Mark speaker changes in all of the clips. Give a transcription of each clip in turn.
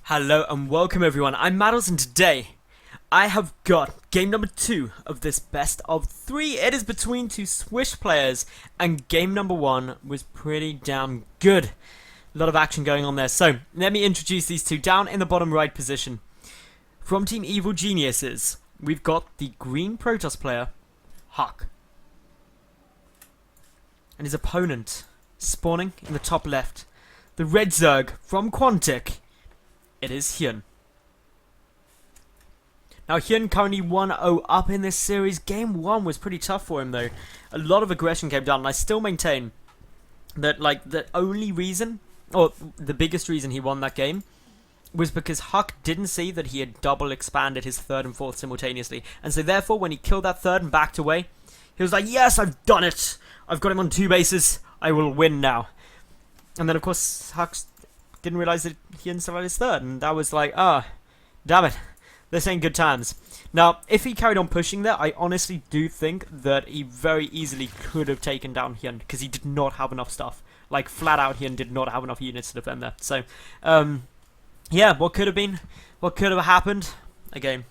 Speaker 1: Hello and welcome everyone, I'm Madals and today I have got game number 2 of this best of 3. It is between two Swish players and game number 1 was pretty damn good. A lot of action going on there, so let me introduce these two. Down in the bottom right position, from Team Evil Geniuses, we've got the green Protoss player, HuK. And his opponent, spawning in the top left, the red Zerg from Quantic. It is HyuN. Now HyuN currently 1-0 up in this series. Game 1 was pretty tough for him though. A lot of aggression came down, and I still maintain that the only reason, or the biggest reason he won that game, was because HuK didn't see that he had double expanded his third and fourth simultaneously. And so therefore when he killed that third and backed away, he was like, yes, I've done it! I've got him on 2 bases, I will win now. And then of course HuK didn't realize that HyuN still had his third, and that was like, damn it, this ain't good times. Now, if he carried on pushing there, I honestly do think that he very easily could have taken down HyuN, because he did not have enough stuff. Like, flat out, HyuN did not have enough units to defend there. So, yeah, what could have been, what could have happened, again,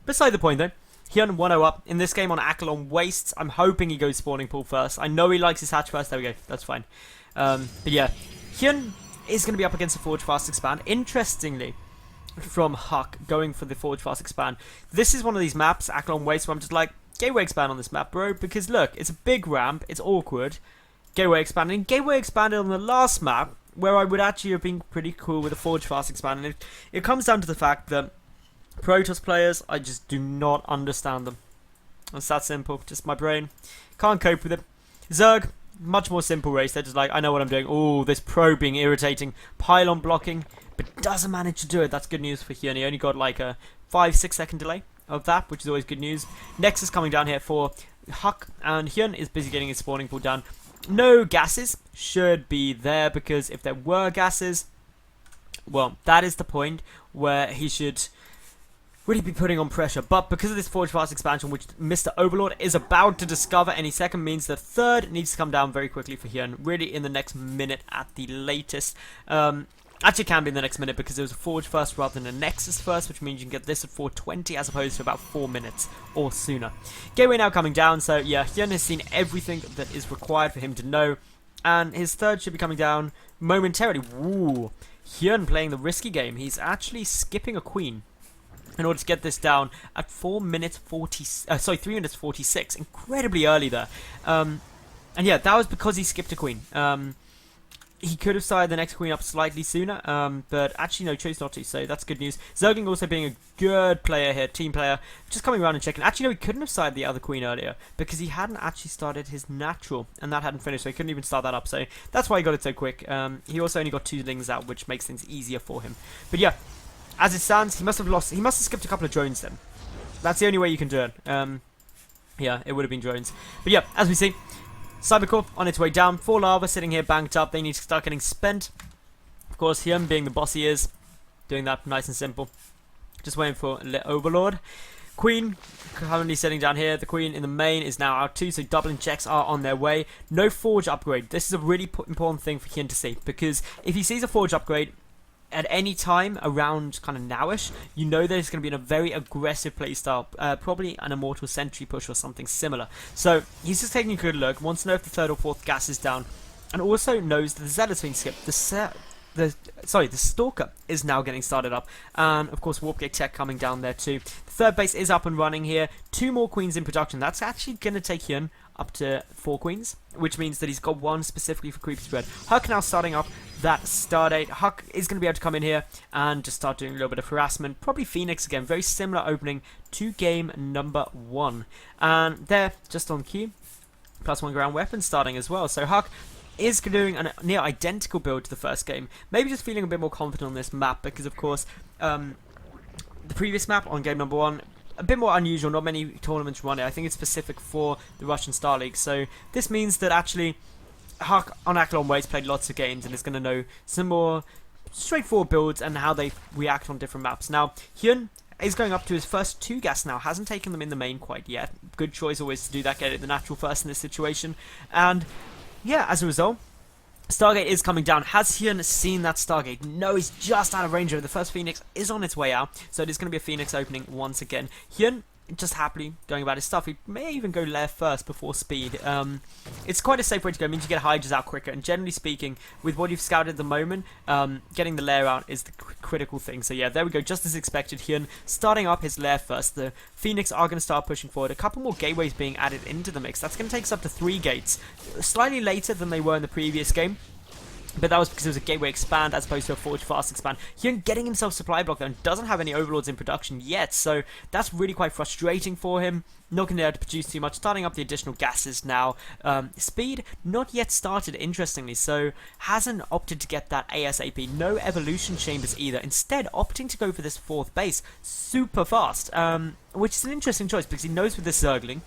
Speaker 1: beside the point though. HyuN 1-0 up in this game on Akelon Wastes. I'm hoping he goes spawning pool first. I know he likes his hatch first. There we go, that's fine. But yeah, HyuN is going to be up against the Forge Fast Expand. Interestingly, from HuK going for the Forge Fast Expand. This is one of these maps, Akelon Waste, where I'm just like, Gateway Expand on this map, bro, because look, it's a big ramp, it's awkward. Gateway Expanding. Gateway expanded on the last map, where I would actually have been pretty cool with a Forge Fast Expand, and it comes down to the fact that Protoss players, I just do not understand them. It's that simple, just my brain. Can't cope with it. Zerg, much more simple race. They're just like, I know what I'm doing. Oh, this pro being irritating. Pylon blocking, but doesn't manage to do it. That's good news for HyuN. He only got like a 5-6 second delay of that, which is always good news. Nexus coming down here for HuK, and HyuN is busy getting his spawning pool down. No gases should be there, because if there were gases, well, that is the point where he should really be putting on pressure. But because of this Forge Fast expansion, which Mr. Overlord is about to discover any second, means the third needs to come down very quickly for HyuN, really in the next minute at the latest. Actually, it can be in the next minute, because it was a Forge first rather than a Nexus first, which means you can get this at 4:20 as opposed to about 4 minutes or sooner. Gateway now coming down, so yeah, HyuN has seen everything that is required for him to know, and his third should be coming down momentarily. Ooh, HyuN playing the risky game. He's actually skipping a queen in order to get this down at 3 minutes 46, incredibly early there. And yeah, that was because he skipped a queen. He could have started the next queen up slightly sooner, but actually no, chose not to, so that's good news. Zergling also being a good player here, team player, just coming around and checking. Actually no, he couldn't have started the other queen earlier, because he hadn't actually started his natural, and that hadn't finished, so he couldn't even start that up, so that's why he got it so quick. He also only got 2 lings out, which makes things easier for him. But yeah, as it stands, he must have skipped a couple of drones then. That's the only way you can do it. Yeah, it would have been drones. But yeah, as we see, Cybercore on its way down. 4 lava sitting here banked up. They need to start getting spent. Of course, HyuN being the boss he is, doing that nice and simple. Just waiting for Overlord. Queen currently sitting down here. The Queen in the main is now out too, so doubling checks are on their way. No Forge upgrade. This is a really important thing for HyuN to see, because if he sees a Forge upgrade at any time around kind of nowish, you know that it's going to be in a very aggressive playstyle, probably an Immortal Sentry push or something similar. So he's just taking a good look, wants to know if the third or fourth gas is down, and also knows that the Zealot's being skipped. The Stalker is now getting started up, and of course Warpgate Tech coming down there too. The third base is up and running here. 2 more queens in production. That's actually going to take HyuN up to 4 queens, which means that he's got 1 specifically for Creepy Spread. HuK now starting up that Stardate. HuK is going to be able to come in here and just start doing a little bit of harassment. Probably Phoenix again. Very similar opening to game number 1. And there, just on cue, +1 ground weapon starting as well. So HuK is doing a near identical build to the first game. Maybe just feeling a bit more confident on this map, because of course the previous map on game number 1, a bit more unusual, not many tournaments run it. I think it's specific for the Russian Star League, so this means that actually HuK on Akelon Ways played lots of games and is going to know some more straightforward builds and how they react on different maps. Now, HyuN is going up to his first 2 gas now, hasn't taken them in the main quite yet. Good choice always to do that, get it the natural first in this situation. And yeah, as a result, Stargate is coming down. Has HyuN seen that Stargate? No, he's just out of range. The first Phoenix is on its way out, so it is going to be a Phoenix opening once again. HyuN just happily going about his stuff. He may even go lair first before speed. It's quite a safe way to go. It means you get Hydras out quicker, and generally speaking, with what you've scouted at the moment, getting the lair out is the critical thing. So yeah, there we go, just as expected. HyuN starting up his lair first. The Phoenix are going to start pushing forward. A couple more gateways being added into the mix. That's going to take us up to 3 gates. Slightly later than they were in the previous game. But that was because it was a gateway expand as opposed to a forge fast expand. HyuN getting himself supply block though, and doesn't have any overlords in production yet, so that's really quite frustrating for him. Not going to be able to produce too much. Starting up the additional gases now. Speed not yet started, interestingly, so hasn't opted to get that ASAP. No evolution chambers either. Instead, opting to go for this 4th base super fast, which is an interesting choice because he knows with this Zergling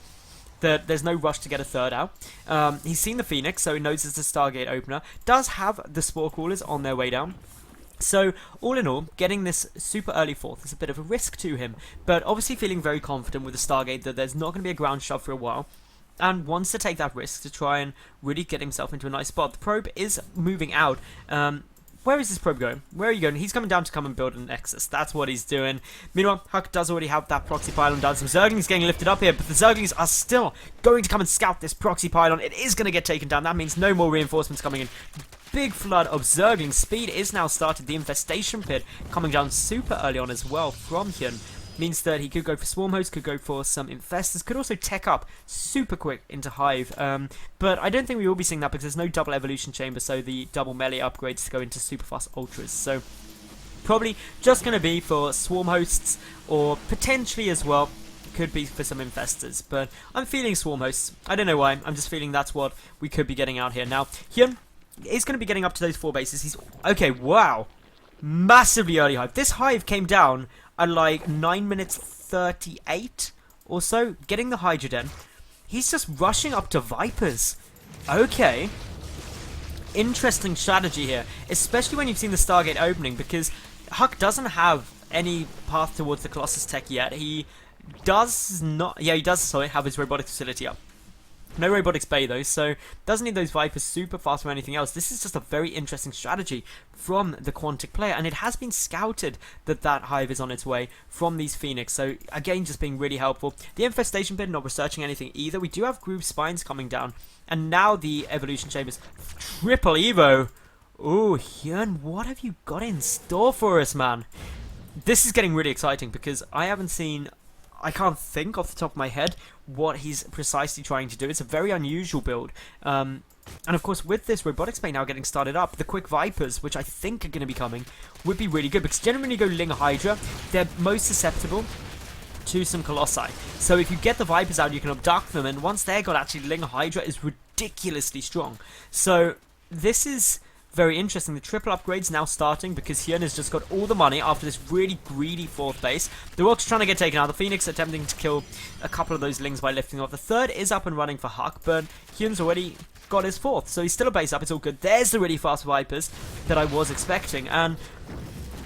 Speaker 1: that there's no rush to get a 3rd out. He's seen the Phoenix, so he knows it's the Stargate opener. Does have the Spore Crawlers on their way down. So, all in all, getting this super early 4th is a bit of a risk to him. But obviously feeling very confident with the Stargate that there's not going to be a ground shove for a while. And wants to take that risk to try and really get himself into a nice spot. The probe is moving out. Where is this probe going? Where are you going? He's coming down to come and build a nexus. That's what he's doing. Meanwhile, HuK does already have that proxy pylon down. Some Zerglings getting lifted up here, but the Zerglings are still going to come and scout this proxy pylon. It is going to get taken down. That means no more reinforcements coming in. Big flood of Zerglings. Speed is now started. The infestation pit coming down super early on as well from HyuN. Means that he could go for Swarm Host, could go for some Infestors, could also tech up super quick into Hive. But I don't think we will be seeing that because there's no double evolution chamber, so the double melee upgrades to go into super fast ultras. So probably just going to be for Swarm Hosts, or potentially as well, could be for some Infestors. But I'm feeling Swarm Hosts. I don't know why, I'm just feeling that's what we could be getting out here. Now, HyuN is going to be getting up to those 4 bases. He's okay, wow. Massively early Hive. This Hive came down at like 9 minutes 38 or so, getting the Hydra Den. He's just rushing up to Vipers. Okay. Interesting strategy here, especially when you've seen the Stargate opening, because HuK doesn't have any path towards the Colossus tech yet. He does not, yeah, he does, sorry, have his robotic facility up. No robotics bay though, so doesn't need those Vipers super fast or anything else. This is just a very interesting strategy from the Quantic player, and it has been scouted that that Hive is on its way from these Phoenix, so again just being really helpful. The Infestation Pit not researching anything either. We do have Groove Spines coming down, and now the Evolution Chambers. Triple Evo! Ooh, HyuN, what have you got in store for us, man? This is getting really exciting because I haven't seen, I can't think off the top of my head what he's precisely trying to do. It's a very unusual build. And of course, with this Robotics Bay now getting started up, the Quick Vipers, which I think are going to be coming, would be really good. Because generally when you go Ling Hydra, they're most susceptible to some Colossi. So if you get the Vipers out, you can abduct them. And once they're got, actually Ling Hydra is ridiculously strong. So this is very interesting. The triple upgrades now starting because HyuN has just got all the money after this really greedy 4th base. The Rock's trying to get taken out. The Phoenix attempting to kill a couple of those Lings by lifting off. The 3rd is up and running for HuK, but HyuN's already got his 4th, so he's still a base up. It's all good. There's the really fast Vipers that I was expecting, and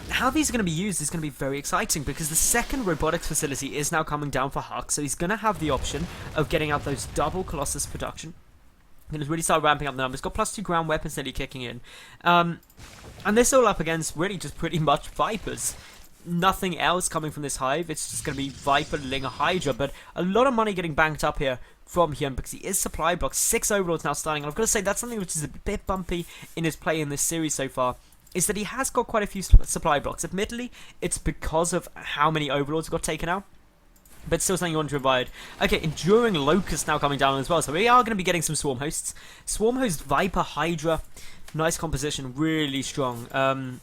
Speaker 1: how these are going to be used is going to be very exciting because the 2nd robotics facility is now coming down for HuK, so he's going to have the option of getting out those double Colossus production. Going to really start ramping up the numbers. Got +2 ground weapons nearly kicking in. And this all up against really just pretty much Vipers. Nothing else coming from this Hive. It's just going to be Viper, Ling, Hydra. But a lot of money getting banked up here from HyuN because he is supply blocked. 6 overlords now starting. And I've got to say, that's something which is a bit bumpy in his play in this series so far, is that he has got quite a few supply blocks. Admittedly, it's because of how many overlords got taken out, but still something you want to provide. Okay, Enduring Locust now coming down as well, so we are going to be getting some Swarm Hosts. Swarm Host, Viper, Hydra, nice composition, really strong.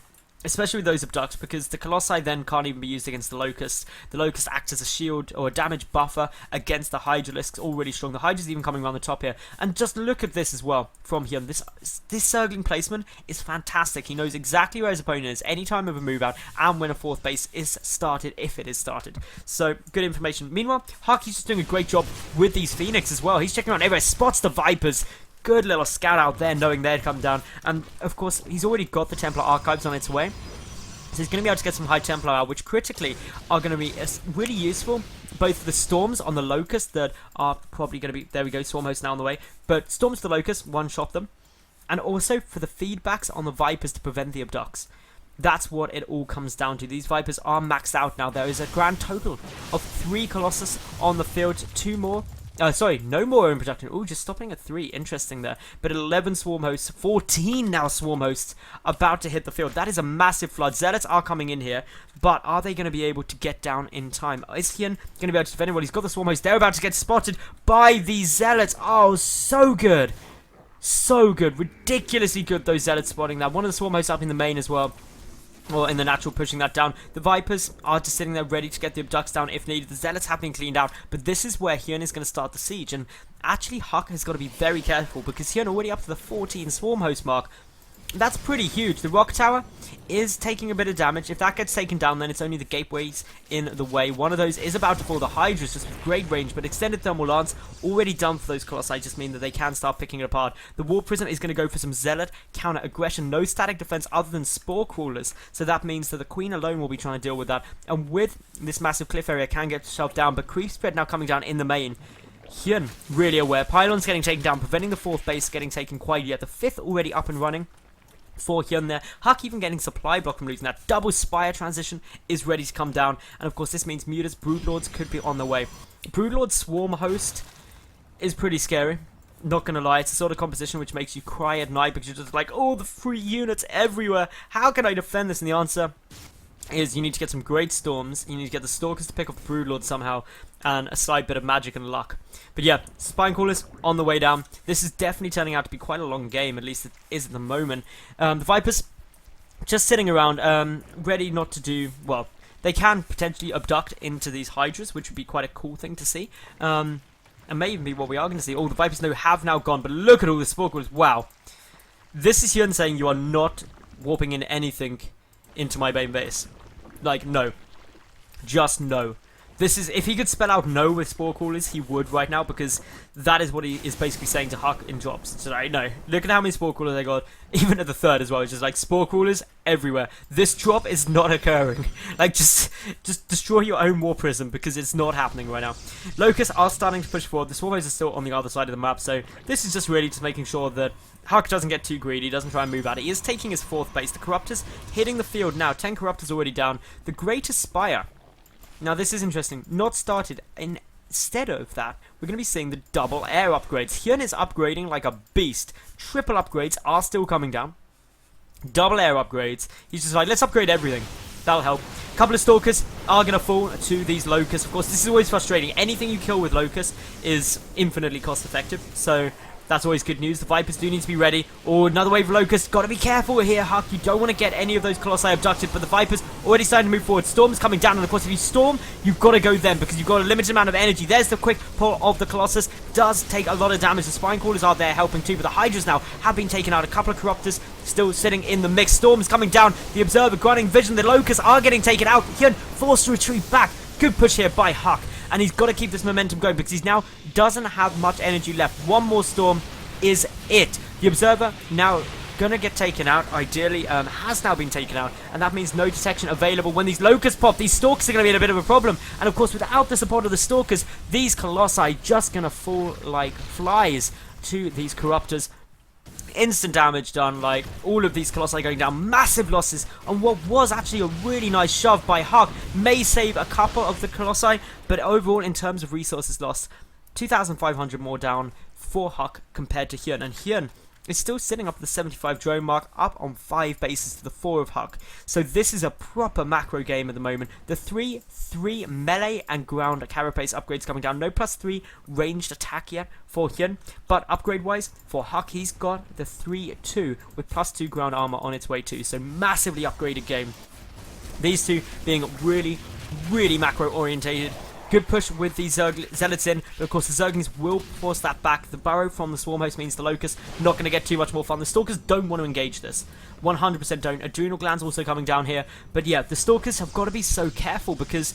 Speaker 1: Especially with those abducts, because the Colossi then can't even be used against the Locust. The Locust acts as a shield or a damage buffer against the Hydralisks, all really strong. The Hydra's even coming around the top here. And just look at this as well from HyuN. This Zergling placement is fantastic. He knows exactly where his opponent is any time of a move out and when a 4th base is started, if it is started. So, good information. Meanwhile, HuK is just doing a great job with these Phoenix as well. He's checking around everywhere, spots the Vipers. Good little scout out there, knowing they'd come down. And, of course, he's already got the Templar Archives on its way. So he's going to be able to get some High Templar out, which critically are going to be really useful. Both the Storms on the Locust that are probably going to be... There we go, Swarm Host now on the way. But Storms to the Locust, one-shot them. and also for the feedbacks on the Vipers to prevent the abducts. That's what it all comes down to. These Vipers are maxed out now. There is a grand total of 3 Colossus on the field, 2 more. Sorry, no more in production. Oh, just stopping at 3. Interesting there. But 11 Swarm Hosts, 14 now Swarm Hosts about to hit the field. That is a massive flood. Zealots are coming in here, but are they going to be able to get down in time? Is HyuN going to be able to defend anyone? He's got the Swarm Hosts. They're about to get spotted by these Zealots. Oh, so good. So good. Ridiculously good, those Zealots spotting that. One of the Swarm Hosts up in the main as well. Well, in the natural, pushing that down. The Vipers are just sitting there ready to get the abducts down if needed. The Zealots have been cleaned out, but this is where HyuN is going to start the siege. And actually, HuK has got to be very careful because HyuN already up to the 14 Swarm Host mark. That's pretty huge. The Rock Tower is taking a bit of damage. If that gets taken down, then it's only the gateways in the way. One of those is about to fall. The Hydra's just with great range, but extended thermal lance already done for those Colossi just mean that they can start picking it apart. The War Prison is going to go for some Zealot counter aggression. No static defense other than Spore Crawlers, so that means that the Queen alone will be trying to deal with that. And with this massive cliff area, can get shoved down, but Creep Spread now coming down in the main. HyuN really aware. Pylons getting taken down, preventing the 4th base getting taken quite yet. The 5th already up and running for HyuN there. HuK even getting supply block from losing that. Double Spire transition is ready to come down. And of course this means Mutas, Broodlords could be on the way. Broodlord Swarm Host is pretty scary. Not gonna lie, it's a sort of composition which makes you cry at night because you're just like, oh, the free units everywhere. How can I defend this? And the answer is you need to get some great storms, you need to get the Stalkers to pick up the Broodlord somehow, and a slight bit of magic and luck. But yeah, Spine Crawlers on the way down. This is definitely turning out to be quite a long game, at least it is at the moment. The Vipers just sitting around, ready not to do, well, they can potentially abduct into these Hydras, which would be quite a cool thing to see. And may even be what we are going to see. Oh, the Vipers have now gone, but look at all the Spore Crawlers. Wow. This is HyuN saying you are not warping in anything into my main base. Like, no. Just no. This is, if he could spell out no with Spore Crawlers, he would right now, because that is what he is basically saying to HuK in drops. So, like, no. Look at how many Spore Crawlers they got, even at the 3rd as well. It's just like Spore Crawlers everywhere. This drop is not occurring. Like, just destroy your own War Prism, because it's not happening right now. Locusts are starting to push forward. The Swarmos are still on the other side of the map, so this is just really just making sure that HuK doesn't get too greedy, doesn't try and move out. He is taking his 4th base. The Corruptors hitting the field now. 10 Corruptors already down. The Greatest Spire. Now this is interesting. Not started. Instead of that, we're going to be seeing the double air upgrades. HyuN is upgrading like a beast. Triple upgrades are still coming down. Double air upgrades. He's just like, let's upgrade everything. That'll help. A couple of Stalkers are going to fall to these Locusts. Of course, this is always frustrating. Anything you kill with Locusts is infinitely cost effective. So that's always good news. The Vipers do need to be ready. Oh, another wave of Locusts. Got to be careful here, HuK. You don't want to get any of those Colossi abducted, but the Vipers already starting to move forward. Storm's coming down, and of course, if you storm, you've got to go then, because you've got a limited amount of energy. There's the quick pull of the Colossus. Does take a lot of damage. The Spine Crawlers are there helping too, but the Hydras now have been taken out. A couple of Corruptors still sitting in the mix. Storm's coming down. The Observer granting vision. The Locusts are getting taken out. HyuN forced to retreat back. Good push here by HuK, and he's got to keep this momentum going, because he's now doesn't have much energy left. One more storm is it. The Observer now gonna get taken out, ideally, has now been taken out, and that means no detection available. When these Locusts pop, these Stalkers are gonna be in a bit of a problem, and of course without the support of the Stalkers, these Colossi just gonna fall like flies to these Corruptors. Instant damage done, like all of these Colossi going down, massive losses on what was actually a really nice shove by HuK. May save a couple of the Colossi, but overall in terms of resources lost, 2,500 more down for HuK compared to HyuN, and HyuN is still sitting up at the 75 drone mark, up on 5 bases to the 4 of HuK. So this is a proper macro game at the moment. The 3 melee and ground carapace upgrades coming down. No +3 ranged attack yet for HyuN, but upgrade wise for HuK, he's got the 3-2 with +2 ground armor on its way too. So massively upgraded game. These two being really, really macro orientated. Good push with the Zealots in, but of course the Zerglings will force that back. The burrow from the Swarm Host means the Locusts not going to get too much more fun. The Stalkers don't want to engage this. 100% don't. Adrenal Glands also coming down here. But yeah, the Stalkers have got to be so careful, because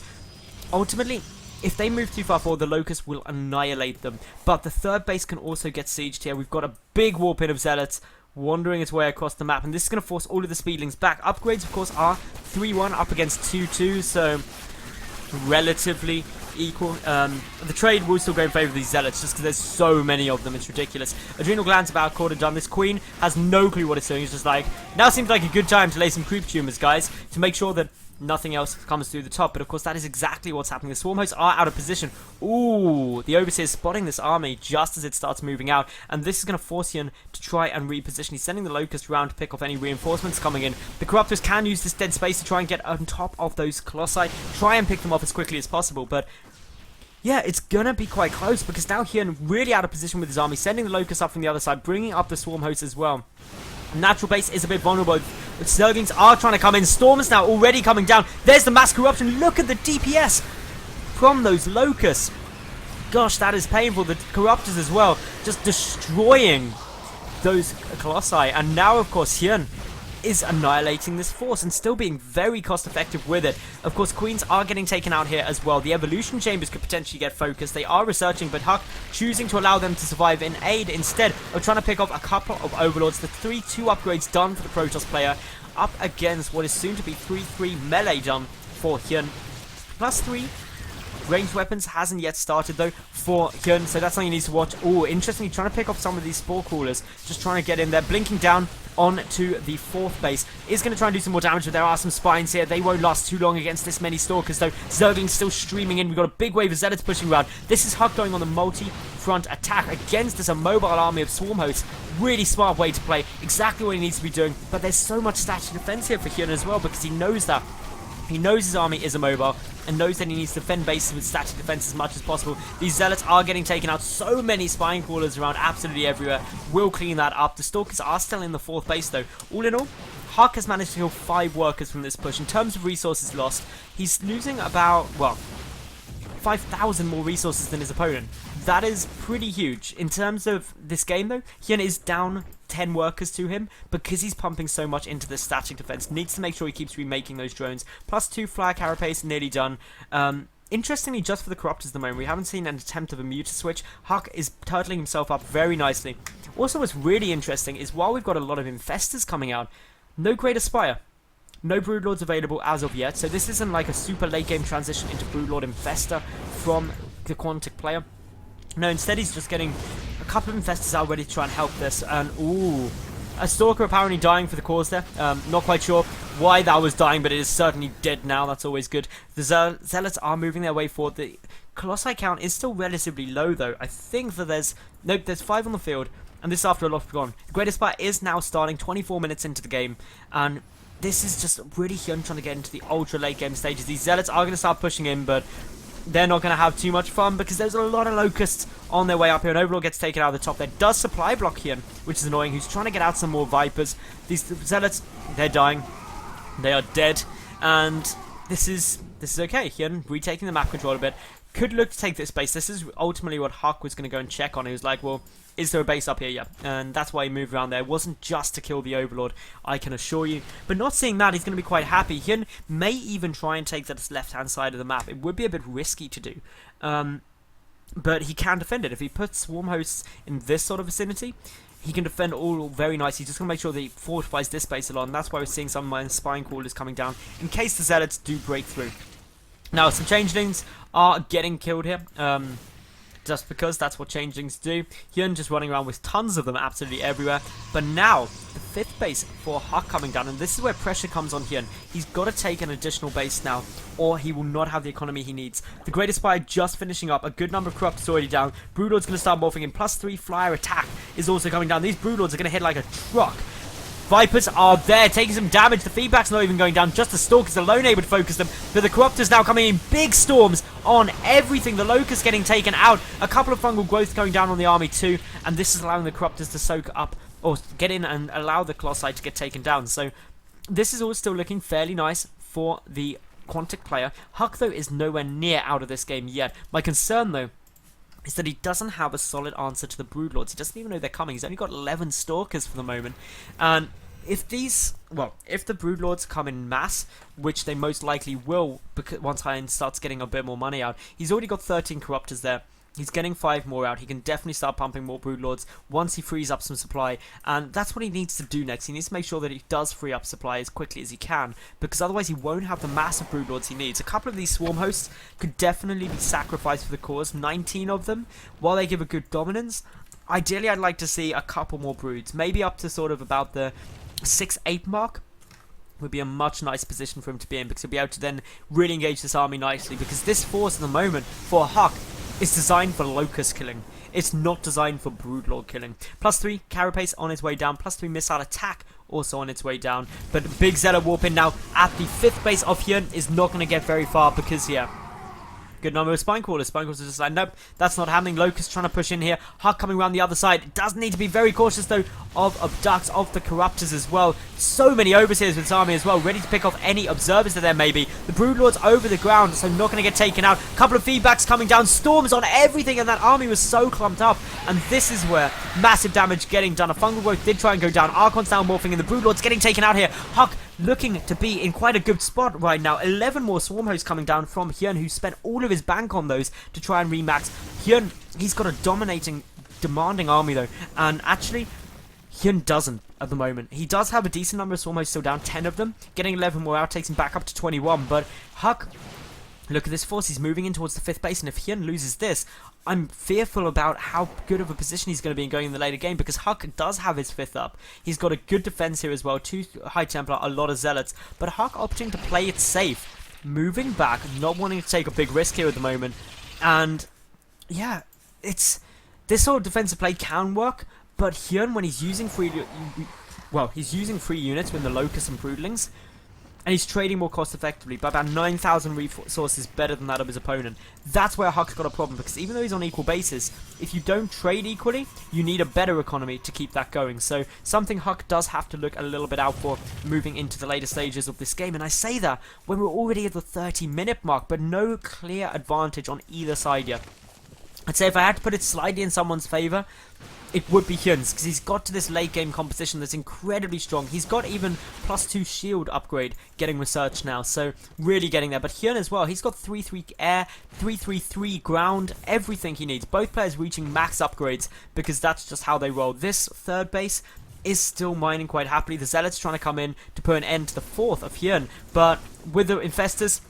Speaker 1: ultimately, if they move too far forward, the Locusts will annihilate them. But the 3rd base can also get sieged here. We've got a big warp in of Zealots wandering its way across the map, and this is going to force all of the Speedlings back. Upgrades, of course, are 3-1 up against 2-2, so relatively equal. The trade will still go in favour of these Zealots just because there's so many of them. It's ridiculous. Adrenal Gland's about a quarter done. This Queen has no clue what it's doing. It's just like, now seems like a good time to lay some creep tumors, guys, to make sure that nothing else comes through the top. But of course that is exactly what's happening. The Swarm hosts are out of position. Ooh, the Overseer is spotting this army just as it starts moving out, and this is going to force HyuN to try and reposition. He's sending the Locust round to pick off any reinforcements coming in. The Corruptors can use this dead space to try and get on top of those Colossi, try and pick them off as quickly as possible, but yeah, it's gonna be quite close because now HyuN really out of position with his army, sending the Locust up from the other side, bringing up the Swarm hosts as well. Natural base is a bit vulnerable. The Zerglings are trying to come in. Storm is now already coming down. There's the mass corruption. Look at the DPS from those Locusts. Gosh, that is painful. The Corruptors as well, just destroying those Colossi. And now, of course, HyuN is annihilating this force and still being very cost effective with it. Of course, Queens are getting taken out here as well. The Evolution Chambers could potentially get focused. They are researching, but HuK choosing to allow them to survive in aid instead of trying to pick off a couple of Overlords. The 3-2 upgrades done for the Protoss player up against what is soon to be 3-3 melee done for HyuN. +3 ranged weapons hasn't yet started though for HyuN, so that's something you need to watch. Oh, interestingly, trying to pick off some of these Spore Crawlers, just trying to get in there, blinking down onto the 4th base. Is going to try and do some more damage, but there are some spines here. They won't last too long against this many Stalkers though. Zergling's still streaming in. We've got a big wave of Zealots pushing around. This is HuK going on the multi-front attack against this immobile army of Swarm hosts. Really smart way to play, exactly what he needs to be doing, but there's so much static defense here for HyuN as well because he knows that. He knows his army is immobile and knows that he needs to defend bases with static defense as much as possible. These Zealots are getting taken out. So many Spine Crawlers around absolutely everywhere. Will clean that up. The Stalkers are still in the 4th base though. All in all, HuK has managed to kill 5 workers from this push. In terms of resources lost, he's losing about, well, 5,000 more resources than his opponent. That is pretty huge. In terms of this game though, HyuN is down 10 workers to him because he's pumping so much into the static defense. Needs to make sure he keeps remaking those drones. +2 flyer carapace nearly done. Interestingly, just for the Corruptors at the moment, we haven't seen an attempt of a muta switch. HuK is turtling himself up very nicely. Also, what's really interesting is while we've got a lot of Infestors coming out, no Greater Spire. No Broodlords available as of yet, so this isn't like a super late game transition into Broodlord Infestor from the Quantic player. No, instead he's just getting a couple of Infestors out ready to try and help this, and ooh, a Stalker apparently dying for the cause there. Not quite sure why that was dying, but it is certainly dead now. That's always good. The Zealots are moving their way forward. The Colossi count is still relatively low though. I think that there's 5 on the field, and this after a lot gone. The Greater Spire is now starting 24 minutes into the game, and this is just really HyuN trying to get into the ultra late game stages. These Zealots are going to start pushing in, but they're not going to have too much fun because there's a lot of Locusts on their way up here. And Overlord gets taken out of the top. There does supply block HyuN, which is annoying. Who's trying to get out some more Vipers. These Zealots, they're dying. They are dead. And this is okay. HyuN retaking the map control a bit. Could look to take this base. This is ultimately what HuK was going to go and check on. He was like, well, is there a base up here? Yeah. And that's why he moved around there. It wasn't just to kill the Overlord, I can assure you. But not seeing that, he's going to be quite happy. HyuN may even try and take that left-hand side of the map. It would be a bit risky to do. But he can defend it. If he puts Swarm hosts in this sort of vicinity, he can defend all very nicely. He's just going to make sure that he fortifies this base a lot. And that's why we're seeing some of my Spine Crawlers coming down in case the Zealots do break through. Now, some Changelings are getting killed here, just because that's what Changelings do. HyuN just running around with tons of them absolutely everywhere. But now, the 5th base for HuK coming down, and this is where pressure comes on HyuN. He's got to take an additional base now, or he will not have the economy he needs. The Greater Spire just finishing up, a good number of Corruptors already down. Broodlord's going to start morphing in, +3 flyer attack is also coming down. These Broodlords are going to hit like a truck. Vipers are there, taking some damage. The feedback's not even going down. Just the Stalkers alone able to focus them. But the Corruptors now coming in big storms on everything. The Locusts getting taken out. A couple of fungal growth going down on the army too. And this is allowing the Corruptors to soak up, or get in and allow the Colossi to get taken down. So this is all still looking fairly nice for the Quantic player. HuK though is nowhere near out of this game yet. My concern though is that he doesn't have a solid answer to the Broodlords. He doesn't even know they're coming. He's only got 11 Stalkers for the moment. And if the Broodlords come in mass, which they most likely will, because once HyuN starts getting a bit more money out, he's already got 13 Corruptors there. He's getting 5 more out. He can definitely start pumping more Broodlords once he frees up some supply. And that's what he needs to do next. He needs to make sure that he does free up supply as quickly as he can, because otherwise he won't have the massive Broodlords he needs. A couple of these Swarm Hosts could definitely be sacrificed for the cause. 19 of them, while they give a good dominance. Ideally, I'd like to see a couple more Broods. Maybe up to sort of about the 6-8 mark. Would be a much nicer position for him to be in, because he'll be able to then really engage this army nicely, because this force at the moment for HuK is designed for Locust killing. It's not designed for Broodlord killing. +3 Carapace on its way down, +3 missile attack also on its way down, but big Zealot warp in now at the 5th base of HyuN is not going to get very far, because yeah, good number of Spine Crawlers. Spine Crawlers are just like, nope, that's not happening. Locust trying to push in here. HuK coming around the other side. It does need to be very cautious, though, of Abducts, of the Corruptors as well. So many Overseers with this army as well, ready to pick off any Observers that there may be. The Broodlords over the ground, so not going to get taken out. Couple of feedbacks coming down. Storms on everything, and that army was so clumped up. And this is where massive damage getting done. A Fungal Growth did try and go down. Archon's now morphing, and the Broodlords getting taken out here. HuK looking to be in quite a good spot right now. 11 more Swarm Hosts coming down from HyuN, who spent all of his bank on those to try and remax. HyuN, he's got a dominating, demanding army though, and actually, HyuN doesn't at the moment. He does have a decent number of Swarm Hosts still down, 10 of them. Getting 11 more out takes him back up to 21, but HuK, look at this force, he's moving in towards the 5th base, and if HyuN loses this, I'm fearful about how good of a position he's going to be in going in the later game, because HuK does have his 5th up. He's got a good defense here as well, 2 High Templar, a lot of Zealots, but HuK opting to play it safe, moving back, not wanting to take a big risk here at the moment, and yeah, it's this sort of defensive play can work, but HyuN, when he's using he's using free units with the Locusts and Broodlings, and he's trading more cost effectively by about 9,000 resources better than that of his opponent. That's where HuK's got a problem, because even though he's on equal basis, if you don't trade equally, you need a better economy to keep that going. So something HuK does have to look a little bit out for moving into the later stages of this game. And I say that when we're already at the 30-minute mark, but no clear advantage on either side yet. I'd say if I had to put it slightly in someone's favour, it would be HyuN's, because he's got to this late game composition that's incredibly strong. He's got even +2 shield upgrade getting researched now, so really getting there. But HyuN as well, he's got 3-3 air, 3-3-3 ground, everything he needs. Both players reaching max upgrades, because that's just how they roll. This 3rd base is still mining quite happily. The Zealots trying to come in to put an end to the 4th of HyuN, but with the Infestors,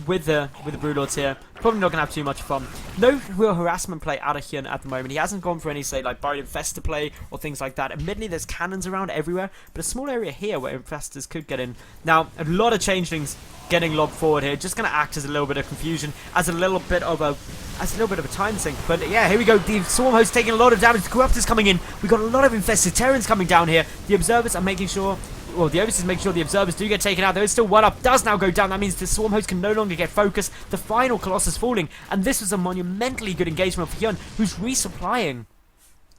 Speaker 1: with the Broodlords here, probably not going to have too much fun. No real harassment play out of HyuN at the moment. He hasn't gone for any, say, like Buried Infestor play or things like that. Admittedly, there's cannons around everywhere, but a small area here where Infestors could get in. Now, a lot of changelings getting lobbed forward here, just going to act as a little bit of confusion, as a little bit of a time sink. But yeah, here we go. The Swarm Host taking a lot of damage. The Corruptors coming in. We got a lot of infested Terrans coming down here. The Observers are making sure. Well, the Overseers make sure the Observers do get taken out. There is still one up, does now go down. That means the Swarm Host can no longer get focused. The final Colossus falling, and this was a monumentally good engagement for HyuN, who's resupplying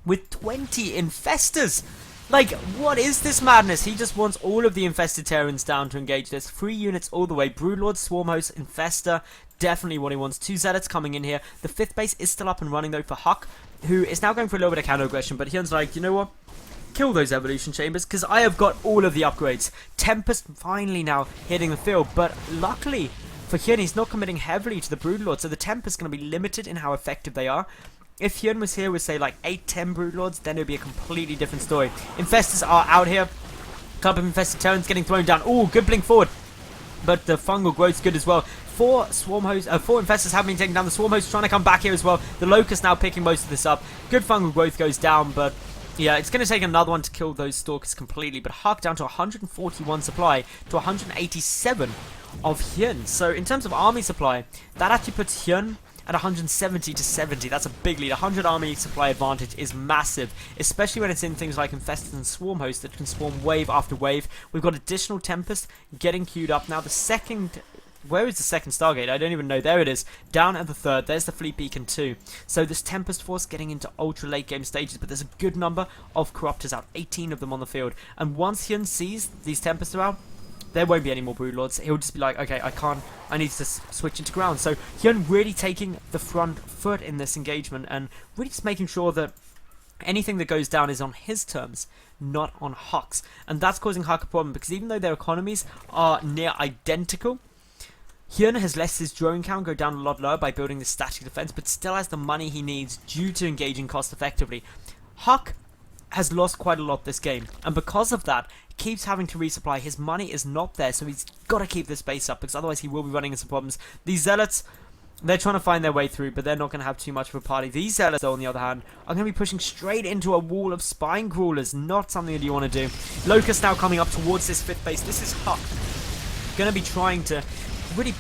Speaker 1: with 20 Infestors. Like, what is this madness? He just wants all of the Infested Terrans down to engage this. 3 units all the way. Broodlord, Swarm Host, Infestor, definitely what he wants. 2 Zealots coming in here. The 5th base is still up and running, though, for HuK, who is now going for a little bit of counter aggression, but HyuN's like, you know what? Kill those evolution chambers, because I have got all of the upgrades. Tempest finally now hitting the field, but luckily for HyuN, he's not committing heavily to the Broodlord, so the Tempest is going to be limited in how effective they are. If HyuN was here with, say, like 8-10 Broodlords, then it would be a completely different story. Infestors are out here. Couple of Infested Terrans getting thrown down. Ooh, good blink forward. But the Fungal Growth's good as well. 4 Infestors have been taken down. The Swarm Host trying to come back here as well. The Locust now picking most of this up. Good Fungal Growth goes down, but yeah, it's going to take another one to kill those Stalkers completely, but HuK down to 141 supply to 187 of HyuN. So in terms of army supply, that actually puts HyuN at 170 to 70. That's a big lead. 100 army supply advantage is massive, especially when it's in things like Infestors and Swarm Hosts that can swarm wave after wave. We've got additional Tempest getting queued up now. The second... Where is the second Stargate? I don't even know. There it is. Down at the 3rd. There's the Fleet Beacon too. So this Tempest Force getting into ultra late game stages, but there's a good number of Corruptors out. 18 of them on the field. And once HyuN sees these Tempests are out, there won't be any more Broodlords. He'll just be like, okay, I need to switch into ground. So HyuN really taking the front foot in this engagement and really just making sure that anything that goes down is on his terms, not on HuK's. And that's causing HuK a problem, because even though their economies are near identical, HyuN has let his drone count go down a lot lower by building this static defense, but still has the money he needs due to engaging cost effectively. HuK has lost quite a lot this game, and because of that, keeps having to resupply. His money is not there, so he's got to keep this base up, because otherwise he will be running into problems. These Zealots, they're trying to find their way through, but they're not going to have too much of a party. These Zealots, though, on the other hand, are going to be pushing straight into a wall of spine crawlers. Not something that you want to do. Locust now coming up towards this 5th base. This is HuK going to be trying to really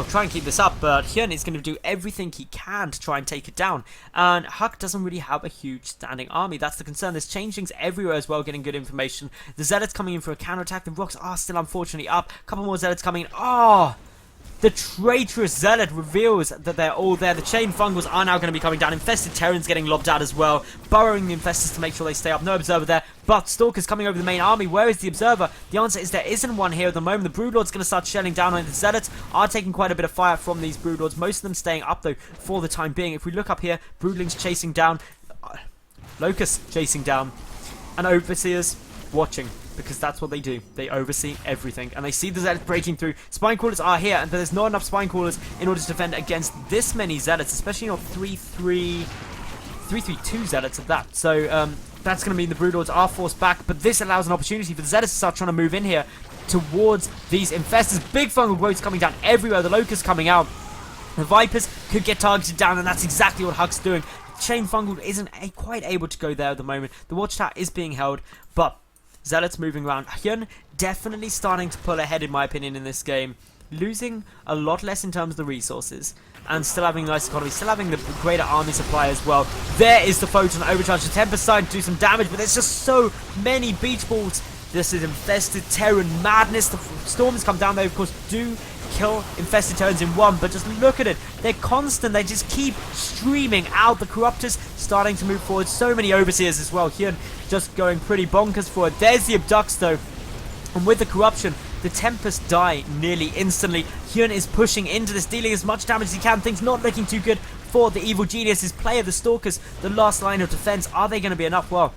Speaker 1: try and keep this up, but HyuN is going to do everything he can to try and take it down, and HuK doesn't really have a huge standing army. That's the concern. There's changelings everywhere as well, getting good information. The Zealots coming in for a counterattack. The rocks are still unfortunately up. A couple more Zealots coming in. Oh! The traitorous Zealot reveals that they're all there. The chain fungals are now going to be coming down. Infested Terrans getting lobbed out as well. Burrowing the Infestors to make sure they stay up. No Observer there. But Stalkers coming over the main army. Where is the Observer? The answer is there isn't one here at the moment. The Broodlord's going to start shelling down on it. The Zealots are taking quite a bit of fire from these Broodlords. Most of them staying up though for the time being. If we look up here, Broodlings chasing down. Locusts chasing down. And Overseers watching. Because that's what they do. They oversee everything. And they see the Zealots breaking through. Spine Crawlers are here, and there's not enough Spine Crawlers in order to defend against this many Zealots, especially not 3-3-2 Zealots at that. So, that's going to mean the Broodlords are forced back, but this allows an opportunity for the Zealots to start trying to move in here towards these Infestors. Big fungal growths coming down everywhere. The Locusts coming out. The Vipers could get targeted down, and that's exactly what HuK's doing. Chain Fungal isn't quite able to go there at the moment. The Watchtower is being held, but Zealots moving around. HyuN definitely starting to pull ahead in my opinion in this game. Losing a lot less in terms of the resources. And still having a nice economy. Still having the greater army supply as well. There is the Photon Overcharge. The Tempest starting to do some damage. But there's just so many beach balls. This is Infested Terran madness. The Storms come down. They of course do kill Infested Terrans in one, but just look at it. They're constant. They just keep streaming out. The Corruptors starting to move forward. So many Overseers as well. HyuN just going pretty bonkers for it. There's the Abducts though. And with the Corruption, the Tempest die nearly instantly. HyuN is pushing into this, dealing as much damage as he can. Things not looking too good for the Evil Geniuses. Player the Stalkers, the last line of defense. Are they going to be enough? Well,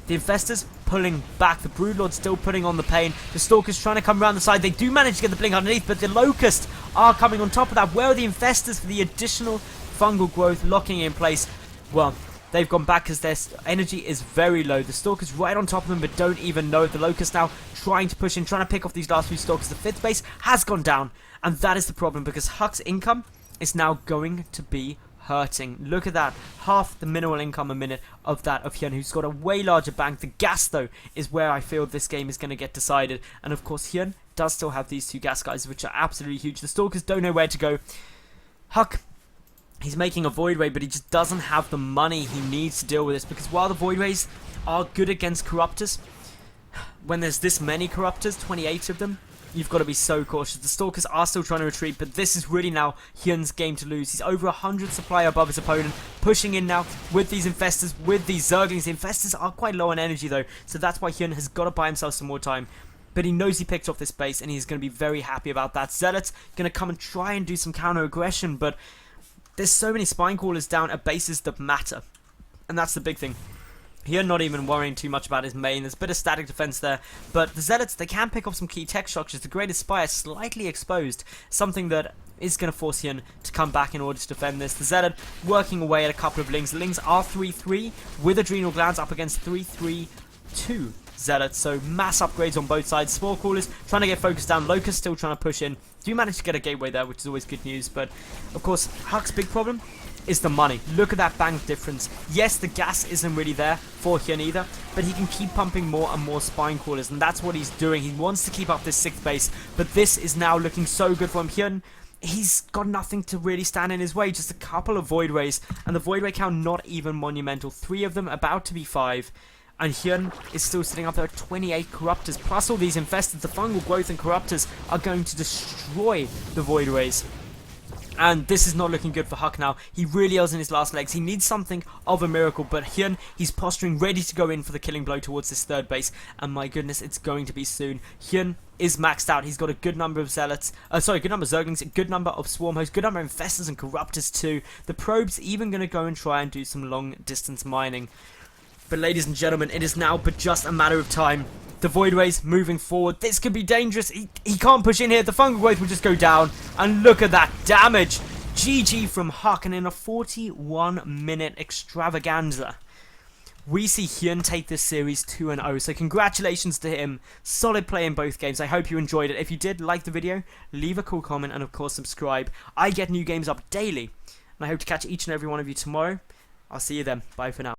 Speaker 1: the Infestors pulling back. The Broodlord still putting on the pain. The Stalkers trying to come around the side. They do manage to get the blink underneath, but the Locusts are coming on top of that. Where are the Infestors for the additional fungal growth locking in place? Well, they've gone back because their energy is very low. The Stalkers right on top of them, but don't even know it. The Locusts now trying to push in, trying to pick off these last few Stalkers. The 5th base has gone down, and that is the problem because HuK's income is now going to be hurting. Look at that. Half the mineral income a minute of that of HyuN, who's got a way larger bank. The gas, though, is where I feel this game is going to get decided. And, of course, HyuN does still have these 2 gas guys, which are absolutely huge. The Stalkers don't know where to go. HuK, he's making a Void Ray, but he just doesn't have the money he needs to deal with this. Because while the Void Rays are good against Corruptors, when there's this many Corruptors, 28 of them, you've got to be so cautious. The Stalkers are still trying to retreat, but this is really now HyuN's game to lose. He's over 100 supply above his opponent, pushing in now with these Infestors, with these Zerglings. The Infestors are quite low on energy though, so that's why HyuN has got to buy himself some more time. But he knows he picked off this base, and he's going to be very happy about that. Zealot's going to come and try and do some counter-aggression, but there's so many Spine Crawlers down at bases that matter. And that's the big thing. HyuN not even worrying too much about his main. There's a bit of static defense there. But the Zealots, they can pick off some key tech structures. The Greatest Spire slightly exposed. Something that is going to force HyuN to come back in order to defend this. The Zealot working away at a couple of Lings. The Lings are 3-3 with Adrenal Glands up against 3-3-2 Zealots. So mass upgrades on both sides. Spore Crawlers trying to get focused down. Locust still trying to push in. Do manage to get a gateway there, which is always good news. But, of course, HuK's big problem is the money. Look at that bank difference. Yes, the gas isn't really there for HyuN either, but he can keep pumping more and more Spine Crawlers, and that's what he's doing. He wants to keep up this 6th base, but this is now looking so good for him. HyuN, he's got nothing to really stand in his way, just a couple of Void Rays, and the Void Ray count not even monumental. 3 of them about to be 5. And HyuN is still sitting up there at 28 Corruptors, plus all these Infestors. The fungal growth and Corruptors are going to destroy the Void Rays. And this is not looking good for HuK now. He really is in his last legs. He needs something of a miracle, but HyuN, he's posturing, ready to go in for the killing blow towards this 3rd base. And my goodness, it's going to be soon. HyuN is maxed out. He's got a good number of Zealots, good number of Zerglings, a good number of Swarm Hosts, good number of Infestors and Corruptors too. The Probe's even going to go and try and do some long distance mining. But ladies and gentlemen, it is now but just a matter of time. The Void Rays moving forward. This could be dangerous. He can't push in here. The Fungal Growth will just go down. And look at that damage. GG from HuK, and in a 41-minute extravaganza, we see HyuN take this series 2-0. So congratulations to him. Solid play in both games. I hope you enjoyed it. If you did, like the video, leave a cool comment, and of course subscribe. I get new games up daily. And I hope to catch each and every one of you tomorrow. I'll see you then. Bye for now.